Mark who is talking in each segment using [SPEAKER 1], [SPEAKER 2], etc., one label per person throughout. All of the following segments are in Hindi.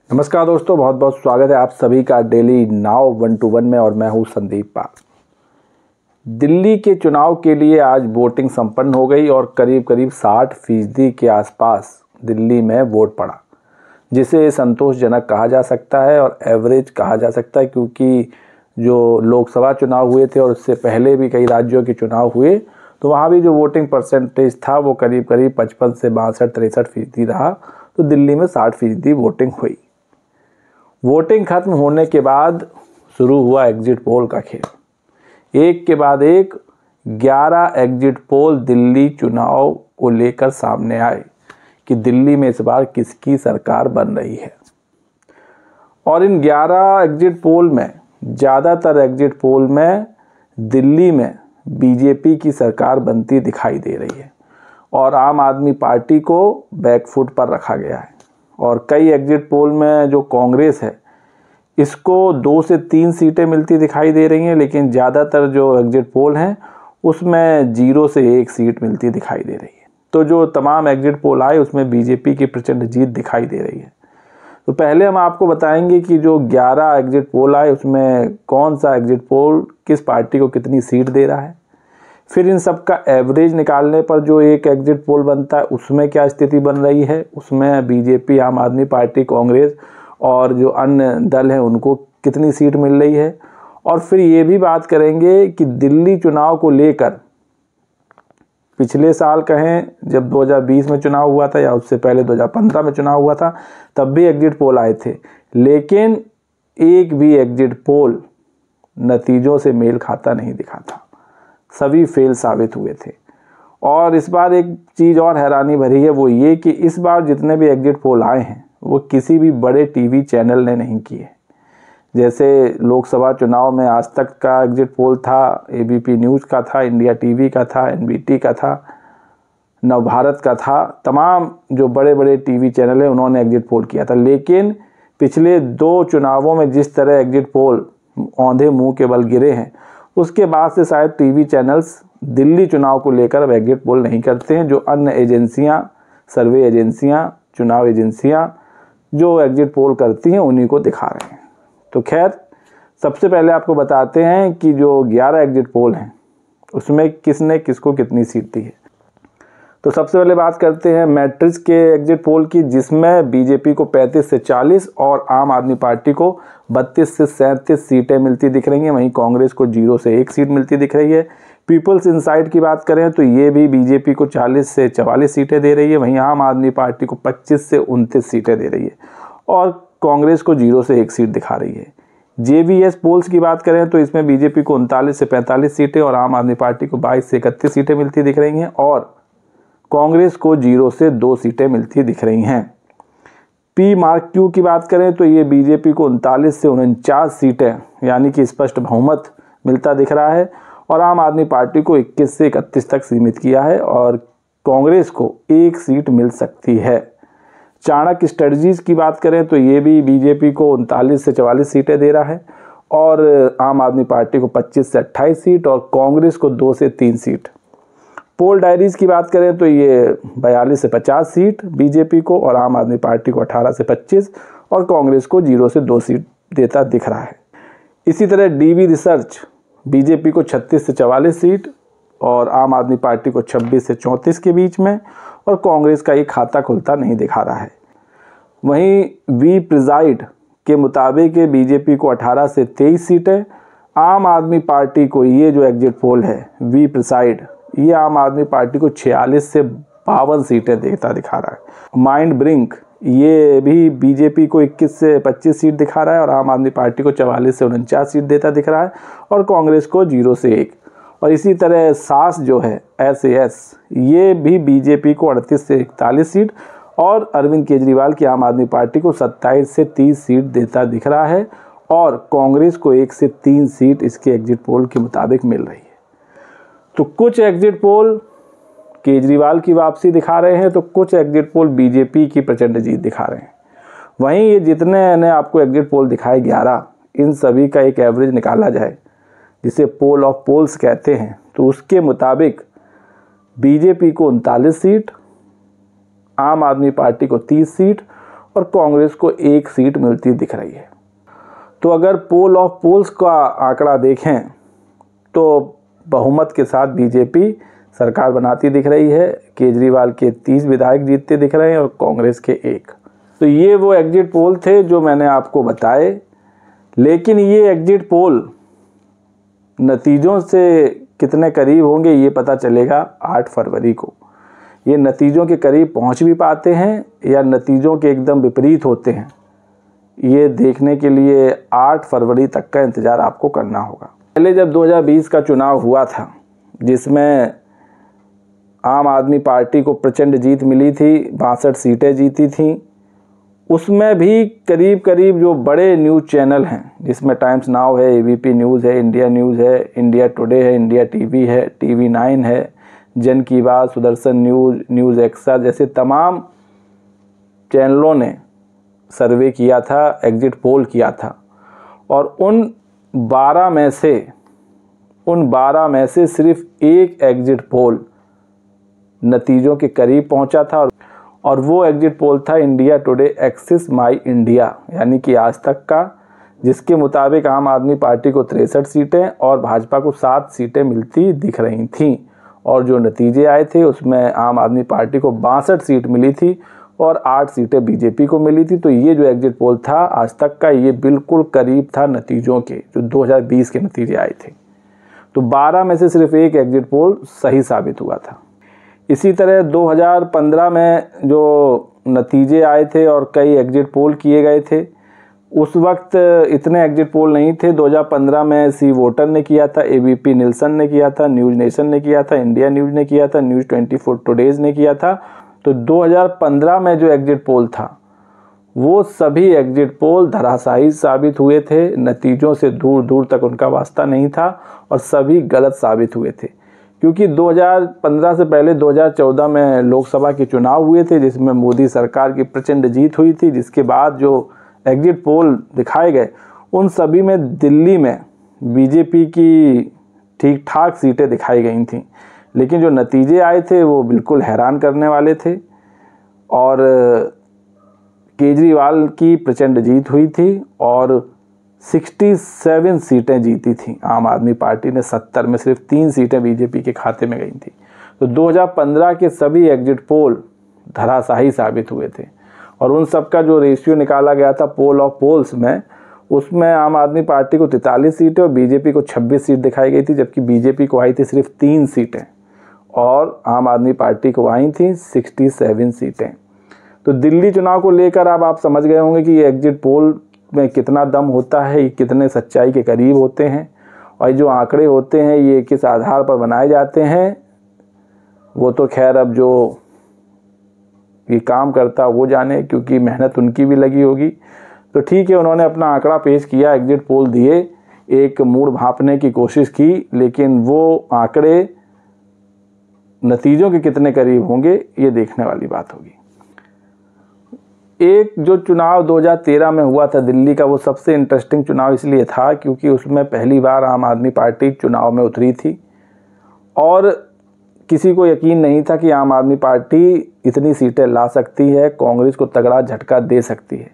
[SPEAKER 1] नमस्कार दोस्तों, बहुत बहुत स्वागत है आप सभी का डेली नाउ 1 to 1 में। और मैं हूं संदीप पाल। दिल्ली के चुनाव के लिए आज वोटिंग संपन्न हो गई और करीब करीब 60% के आसपास दिल्ली में वोट पड़ा, जिसे संतोषजनक कहा जा सकता है और एवरेज कहा जा सकता है, क्योंकि जो लोकसभा चुनाव हुए थे और उससे पहले भी कई राज्यों के चुनाव हुए तो वहाँ भी जो वोटिंग परसेंटेज था वो करीब करीब 55 से 62-63% रहा। तो दिल्ली में 60% वोटिंग हुई। वोटिंग खत्म होने के बाद शुरू हुआ एग्जिट पोल का खेल। एक के बाद एक 11 एग्जिट पोल दिल्ली चुनाव को लेकर सामने आए कि दिल्ली में इस बार किसकी सरकार बन रही है। और इन 11 एग्जिट पोल में ज़्यादातर एग्जिट पोल में दिल्ली में बीजेपी की सरकार बनती दिखाई दे रही है और आम आदमी पार्टी को बैकफुट पर रखा गया है। और कई एग्जिट पोल में जो कांग्रेस है इसको 2 से 3 सीटें मिलती दिखाई दे रही हैं, लेकिन ज़्यादातर जो एग्जिट पोल हैं उसमें 0 से 1 सीट मिलती दिखाई दे रही है। तो जो तमाम एग्जिट पोल आए उसमें बीजेपी की प्रचंड जीत दिखाई दे रही है। तो पहले हम आपको बताएंगे कि जो 11 एग्जिट पोल आए उसमें कौन सा एग्जिट पोल किस पार्टी को कितनी सीट दे रहा है। फिर इन सब का एवरेज निकालने पर जो एक एग्जिट पोल बनता है उसमें क्या स्थिति बन रही है, उसमें बीजेपी, आम आदमी पार्टी, कांग्रेस और जो अन्य दल हैं उनको कितनी सीट मिल रही है। और फिर ये भी बात करेंगे कि दिल्ली चुनाव को लेकर पिछले साल कहें जब 2020 में चुनाव हुआ था या उससे पहले 2015 में चुनाव हुआ था तब भी एग्जिट पोल आए थे, लेकिन एक भी एग्जिट पोल नतीजों से मेल खाता नहीं दिखा था। सभी फेल साबित हुए थे। और इस बार एक चीज़ और हैरानी भरी है, वो ये कि इस बार जितने भी एग्जिट पोल आए हैं वो किसी भी बड़े टीवी चैनल ने नहीं किए। जैसे लोकसभा चुनाव में आज तक का एग्जिट पोल था, एबीपी न्यूज़ का था, इंडिया टीवी का था, एनबीटी का था, नवभारत का था। तमाम जो बड़े बड़े टीवी चैनल हैं उन्होंने एग्जिट पोल किया था। लेकिन पिछले 2 चुनावों में जिस तरह एग्जिट पोल औंधे मुँह के बल गिरे हैं उसके बाद से शायद टीवी चैनल्स दिल्ली चुनाव को लेकर अब एग्जिट पोल नहीं करते हैं। जो अन्य एजेंसियां, सर्वे एजेंसियां, चुनाव एजेंसियां जो एग्जिट पोल करती हैं उन्हीं को दिखा रहे हैं। तो खैर, सबसे पहले आपको बताते हैं कि जो 11 एग्जिट पोल हैं उसमें किसने किसको कितनी सीट दी है। तो सबसे पहले बात करते हैं मैट्रिक्स के एग्जिट पोल की, जिसमें बीजेपी को 35 से 40 और आम आदमी पार्टी को 32 से 37 सीटें मिलती दिख रही हैं। वहीं कांग्रेस को 0 से 1 सीट मिलती दिख रही है। पीपल्स इनसाइट की बात करें तो ये भी बीजेपी को 40 से 44 सीटें दे रही है। वहीं आम आदमी पार्टी को 25 से 29 सीटें दे रही है और कांग्रेस को 0 से 1 सीट दिखा रही है। JVS पोल्स की बात करें तो इसमें बीजेपी को 39 से 45 सीटें और आम आदमी पार्टी को 22 से 31 सीटें मिलती दिख रही हैं और कांग्रेस को 0 से 2 सीटें मिलती दिख रही हैं। पी मार्क क्यू की बात करें तो ये बीजेपी को 39 से 49 सीटें यानी कि स्पष्ट बहुमत मिलता दिख रहा है और आम आदमी पार्टी को 21 से 31 तक सीमित किया है और कांग्रेस को 1 सीट मिल सकती है। चाणक्य स्ट्रेटजीज की बात करें तो ये भी बीजेपी को 39 से 44 सीटें दे रहा है और आम आदमी पार्टी को 25 से 28 सीट और कांग्रेस को 2 से 3 सीट। पोल डायरीज की बात करें तो ये 42 से 50 सीट बीजेपी को और आम आदमी पार्टी को 18 से 25 और कांग्रेस को 0 से 2 सीट देता दिख रहा है। इसी तरह डीवी रिसर्च बीजेपी को 36 से 44 सीट और आम आदमी पार्टी को 26 से 34 के बीच में और कांग्रेस का ये खाता खुलता नहीं दिखा रहा है। वहीं वी प्रिजाइड के मुताबिक बीजेपी को 18 से 23 सीटें, आम आदमी पार्टी को ये जो एग्जिट पोल है वी प्रिसाइड ये आम आदमी पार्टी को 46 से 52 सीटें देता दिखा रहा है। माइंड ब्रिंक ये भी बीजेपी को 21 से 25 सीट दिखा रहा है और आम आदमी पार्टी को 44 से 49 सीट देता दिख रहा है और कांग्रेस को 0 से 1। और इसी तरह सास जो है SAS ये भी बीजेपी को 38 से 41 सीट और अरविंद केजरीवाल की आम आदमी पार्टी को 27 से 30 सीट देता दिख रहा है और कांग्रेस को 1 से 3 सीट इसके एग्जिट पोल के मुताबिक मिल रही है। तो कुछ एग्जिट पोल केजरीवाल की वापसी दिखा रहे हैं तो कुछ एग्जिट पोल बीजेपी की प्रचंड जीत दिखा रहे हैं। वहीं ये जितने ने आपको एग्जिट पोल दिखाए 11, इन सभी का एक एवरेज निकाला जाए जिसे पोल ऑफ पोल्स कहते हैं तो उसके मुताबिक बीजेपी को 39 सीट, आम आदमी पार्टी को 30 सीट और कांग्रेस को 1 सीट मिलती दिख रही है। तो अगर पोल ऑफ पोल्स का आंकड़ा देखें तो बहुमत के साथ बीजेपी सरकार बनाती दिख रही है। केजरीवाल के 30 विधायक जीतते दिख रहे हैं और कांग्रेस के 1। तो ये वो एग्जिट पोल थे जो मैंने आपको बताए, लेकिन ये एग्जिट पोल नतीजों से कितने करीब होंगे ये पता चलेगा 8 फरवरी को। ये नतीजों के करीब पहुंच भी पाते हैं या नतीजों के एकदम विपरीत होते हैं, ये देखने के लिए 8 फरवरी तक का इंतज़ार आपको करना होगा। पहले जब 2020 का चुनाव हुआ था जिसमें आम आदमी पार्टी को प्रचंड जीत मिली थी, 62 सीटें जीती थीं, उसमें भी करीब करीब जो बड़े न्यूज़ चैनल हैं जिसमें टाइम्स नाउ है, एबीपी न्यूज़ है, इंडिया न्यूज़ है, इंडिया टुडे है, इंडिया टीवी है, टीवी 9 है, जन की बात, सुदर्शन न्यूज़, न्यूज़ एक्स्ट्रा जैसे तमाम चैनलों ने सर्वे किया था, एग्जिट पोल किया था और उन 12 में से सिर्फ एक एग्जिट पोल नतीजों के करीब पहुंचा था और वो एग्जिट पोल था इंडिया टुडे एक्सिस माई इंडिया यानी कि आज तक का, जिसके मुताबिक आम आदमी पार्टी को 63 सीटें और भाजपा को 7 सीटें मिलती दिख रही थीं और जो नतीजे आए थे उसमें आम आदमी पार्टी को 62 सीट मिली थी और 8 सीटें बीजेपी को मिली थी। तो ये जो एग्जिट पोल था आज तक का, ये बिल्कुल करीब था नतीजों के जो 2020 के नतीजे आए थे। तो 12 में से सिर्फ एक एग्जिट पोल सही साबित हुआ था। इसी तरह 2015 में जो नतीजे आए थे और कई एग्जिट पोल किए गए थे, उस वक्त इतने एग्जिट पोल नहीं थे। 2015 में सी वोटर ने किया था, एबीपी निल्सन ने किया था, न्यूज़ नेशन ने किया था, इंडिया न्यूज़ ने किया था, न्यूज़ 24 टुडेज ने किया था। तो 2015 में जो एग्जिट पोल था वो सभी एग्जिट पोल धराशायी साबित हुए थे, नतीजों से दूर दूर तक उनका वास्ता नहीं था और सभी गलत साबित हुए थे। क्योंकि 2015 से पहले 2014 में लोकसभा के चुनाव हुए थे जिसमें मोदी सरकार की प्रचंड जीत हुई थी, जिसके बाद जो एग्जिट पोल दिखाए गए उन सभी में दिल्ली में बीजेपी की ठीक ठाक सीटें दिखाई गई थीं, लेकिन जो नतीजे आए थे वो बिल्कुल हैरान करने वाले थे और केजरीवाल की प्रचंड जीत हुई थी और 67 सीटें जीती थीं आम आदमी पार्टी ने, 70 में सिर्फ 3 सीटें बीजेपी के खाते में गई थी। तो 2015 के सभी एग्जिट पोल धराशायी साबित हुए थे और उन सब का जो रेशियो निकाला गया था पोल ऑफ पोल्स में, उसमें आम आदमी पार्टी को 43 सीटें और बीजेपी को 26 सीट दिखाई गई थी, जबकि बीजेपी को आई थी सिर्फ 3 सीटें और आम आदमी पार्टी को आई थी 67 सीटें। तो दिल्ली चुनाव को लेकर अब आप समझ गए होंगे कि ये एग्जिट पोल में कितना दम होता है, ये कितने सच्चाई के करीब होते हैं और जो आंकड़े होते हैं ये किस आधार पर बनाए जाते हैं वो तो खैर अब जो ये काम करता वो जाने, क्योंकि मेहनत उनकी भी लगी होगी। तो ठीक है, उन्होंने अपना आंकड़ा पेश किया, एग्जिट पोल दिए, एक मूड भांपने की कोशिश की, लेकिन वो आंकड़े नतीजों के कितने करीब होंगे ये देखने वाली बात होगी। एक जो चुनाव 2013 में हुआ था दिल्ली का, वो सबसे इंटरेस्टिंग चुनाव इसलिए था क्योंकि उसमें पहली बार आम आदमी पार्टी चुनाव में उतरी थी और किसी को यकीन नहीं था कि आम आदमी पार्टी इतनी सीटें ला सकती है, कांग्रेस को तगड़ा झटका दे सकती है।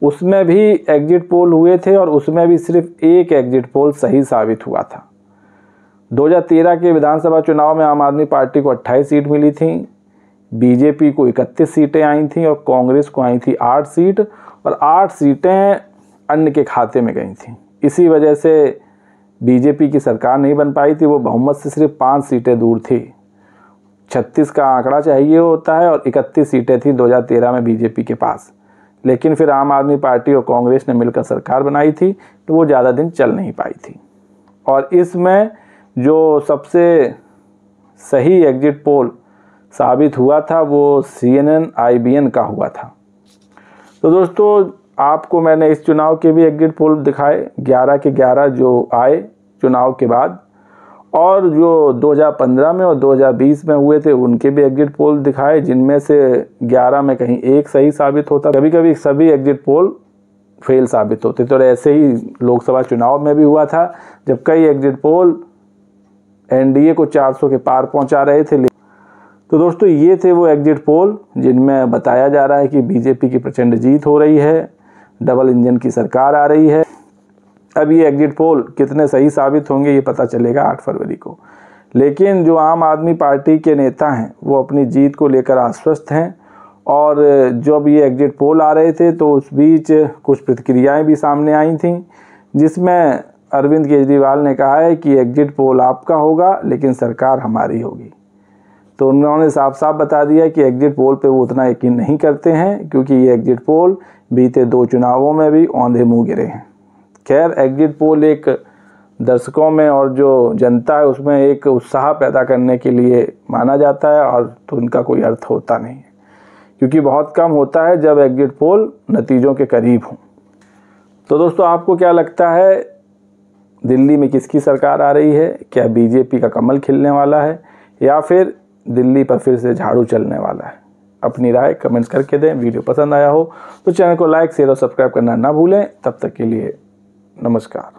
[SPEAKER 1] उसमें भी एग्जिट पोल हुए थे और उसमें भी सिर्फ एक एग्जिट पोल सही साबित हुआ था। 2013 के विधानसभा चुनाव में आम आदमी पार्टी को 28 सीट मिली थी, बीजेपी को 31 सीटें आई थीं और कांग्रेस को आई थी 8 सीट और 8 सीटें अन्य के खाते में गई थीं। इसी वजह से बीजेपी की सरकार नहीं बन पाई थी, वो बहुमत से सिर्फ 5 सीटें दूर थी। 36 का आंकड़ा चाहिए होता है और 31 सीटें थी 2013 में बीजेपी के पास, लेकिन फिर आम आदमी पार्टी और कांग्रेस ने मिलकर सरकार बनाई थी तो वो ज़्यादा दिन चल नहीं पाई थी। और इसमें जो सबसे सही एग्जिट पोल साबित हुआ था वो CNN IBN का हुआ था। तो दोस्तों आपको मैंने इस चुनाव के भी एग्जिट पोल दिखाए, 11 के 11 जो आए चुनाव के बाद, और जो 2015 में और 2020 में हुए थे उनके भी एग्जिट पोल दिखाए, जिनमें से 11 में कहीं एक सही साबित होता, कभी कभी सभी एग्जिट पोल फेल साबित होते। तो ऐसे ही लोकसभा चुनाव में भी हुआ था जब कई एग्जिट पोल NDA को 400 के पार पहुंचा रहे थे, तो दोस्तों ये थे वो एग्जिट पोल जिनमें बताया जा रहा है कि बीजेपी की प्रचंड जीत हो रही है, डबल इंजन की सरकार आ रही है। अब ये एग्जिट पोल कितने सही साबित होंगे ये पता चलेगा 8 फरवरी को। लेकिन जो आम आदमी पार्टी के नेता हैं वो अपनी जीत को लेकर आश्वस्त हैं, और जब ये एग्जिट पोल आ रहे थे तो उस बीच कुछ प्रतिक्रियाएं भी सामने आई थीं, जिसमें अरविंद केजरीवाल ने कहा है कि एग्जिट पोल आपका होगा लेकिन सरकार हमारी होगी। तो उन्होंने साफ साफ बता दिया कि एग्जिट पोल पे वो उतना यकीन नहीं करते हैं, क्योंकि ये एग्जिट पोल बीते 2 चुनावों में भी औंधे मुँह गिरे हैं। खैर, एग्जिट पोल एक दर्शकों में और जो जनता है उसमें एक उत्साह पैदा करने के लिए माना जाता है, और तो उनका कोई अर्थ होता नहीं है, क्योंकि बहुत कम होता है जब एग्जिट पोल नतीजों के करीब हों। तो दोस्तों, आपको क्या लगता है, दिल्ली में किसकी सरकार आ रही है? क्या बीजेपी का कमल खिलने वाला है, या फिर दिल्ली पर फिर से झाड़ू चलने वाला है? अपनी राय कमेंट्स करके दें। वीडियो पसंद आया हो तो चैनल को लाइक, शेयर और सब्सक्राइब करना ना भूलें। तब तक के लिए नमस्कार।